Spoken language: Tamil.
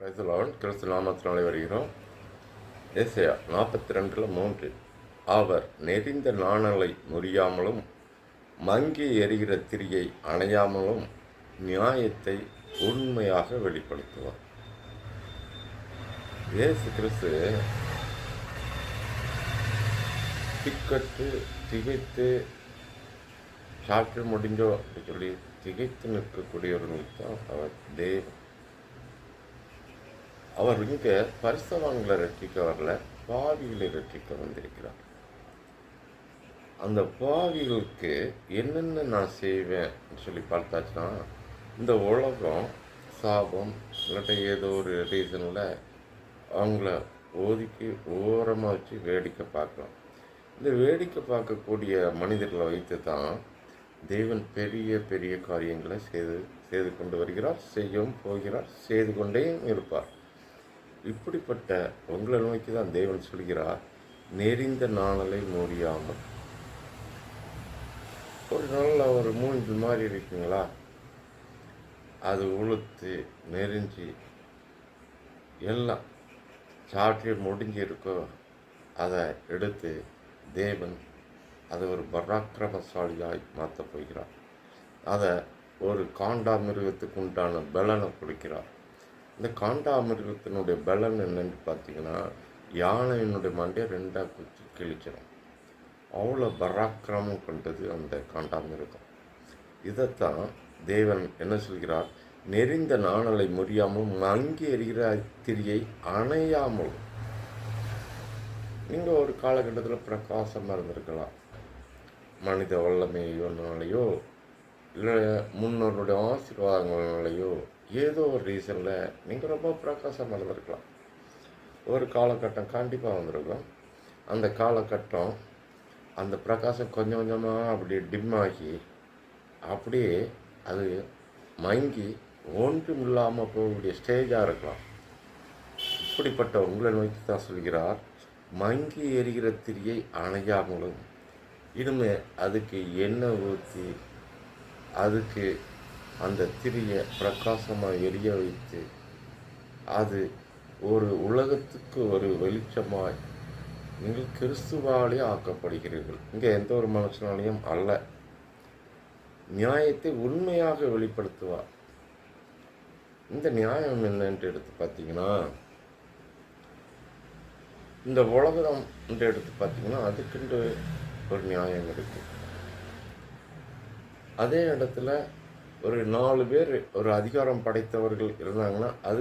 Price Lord. கிறிஸ்து நாமத்தினாலே வருகிறோம். ஏசாயா 42:3 அவர் நெறிந்த நாணலை முறியாமலும் மங்கி எரிகிற திரியை அணையாமலும் நியாயத்தை உண்மையாக வெளிப்படுத்துவார். இயேசு கிறிஸ்து திக்கட்டு திகைத்து சாற்று முடிஞ்சோ அப்படி சொல்லி திகைத்து நிற்கக்கூடியவர்களுக்கு தான் அவர் தேவன். அவர் இங்கே பரிசுத்தவான்களை ரட்சிக்க வரல, பாவிகளை ரட்சிக்க வந்திருக்கிறார். அந்த பாவிகளுக்கு என்னென்ன நான் செய்வேன் சொல்லி பார்த்தாச்சுன்னா, இந்த உலகம் சாபம் இல்லாட்ட ஏதோ ஒரு ரீசனில் அவங்கள ஒதுக்கி ஓரமாக வச்சு வேடிக்கை பார்க்கலாம். இந்த வேடிக்கை பார்க்கக்கூடிய மனிதர்களை வைத்து தான் தேவன் பெரிய பெரிய காரியங்களை செய்து கொண்டு வருகிறார், செய்யவும் போகிறார், செய்து கொண்டே இருப்பார். இப்படிப்பட்ட உங்களை நோக்கி தான் தேவன் சொல்கிறார், நெறிந்த நாணலை முடியாமல். ஒரு நாளில் ஒரு மூஞ்சி மாதிரி இருக்குங்களா, அது உளுத்து நெறிஞ்சி எல்லாம் சாற்றி முடிஞ்சிருக்கோ, அதை எடுத்து தேவன் அதை ஒரு பராக்கிரமசாலியாய் மாற்றப் போகிறார். அதை ஒரு காண்டாமிருகத்துக்கு உண்டான பலனை கொடுக்கிறார். இந்த காண்டாமிருகத்தினுடைய பலன் என்னன்னு பார்த்தீங்கன்னா, யானையினுடைய மண்டையை ரெண்டாக குச்சி கிழிச்சிடும். அவ்வளோ பராக்கிரமம் கொண்டது அந்த காண்டாமிருகம். இதைத்தான் தேவன் என்ன சொல்கிறார், நெறிந்த நாணலை முறியாமல் மங்கி எறிகிற திரியை அணையாமல். நீங்கள் ஒரு காலகட்டத்தில் பிரகாசமாக இருந்திருக்கலாம், மனித வல்லமையோனாலேயோ இல்லை முன்னோருடைய ஆசீர்வாதங்களாலேயோ ஏதோ ஒரு ரீசனில் நீங்கள் ரொம்ப பிரகாசமாக இருந்திருக்கலாம். ஒரு காலகட்டம் கண்டிப்பாக வந்திருக்கும். அந்த காலகட்டம் அந்த பிரகாசம் கொஞ்சம் கொஞ்சமாக அப்படி டிம் ஆகி அப்படியே அது மங்கி ஒன்றும் இல்லாமல் போகக்கூடிய ஸ்டேஜாக இருக்கலாம். இப்படிப்பட்ட உங்களை நோக்கி தான் சொல்கிறார், மங்கி எரிகிற திரியை அணையாமலும். இனிமே அதுக்கு எண்ணெய் ஊற்றி அதுக்கு அந்த திரியை பிரகாசமாக எரிய வைத்து அது ஒரு உலகத்துக்கு ஒரு வெளிச்சமாய் நீங்கள் கிறிஸ்துவாலே ஆக்கப்படுகிறீர்கள். இங்கே எந்த ஒரு மனுஷனாலையும் அல்ல, நியாயத்தை உண்மையாக வெளிப்படுத்துவார். இந்த நியாயம் என்னன்ட்டு எடுத்து பார்த்தீங்கன்னா, இந்த உலகம் என்று எடுத்து பார்த்தீங்கன்னா அதுக்குண்டு ஒரு நியாயம் இருக்குது. அதே இடத்துல ஒரு 4 பேர் ஒரு அதிகாரம் படைத்தவர்கள் இருந்தாங்கன்னா அது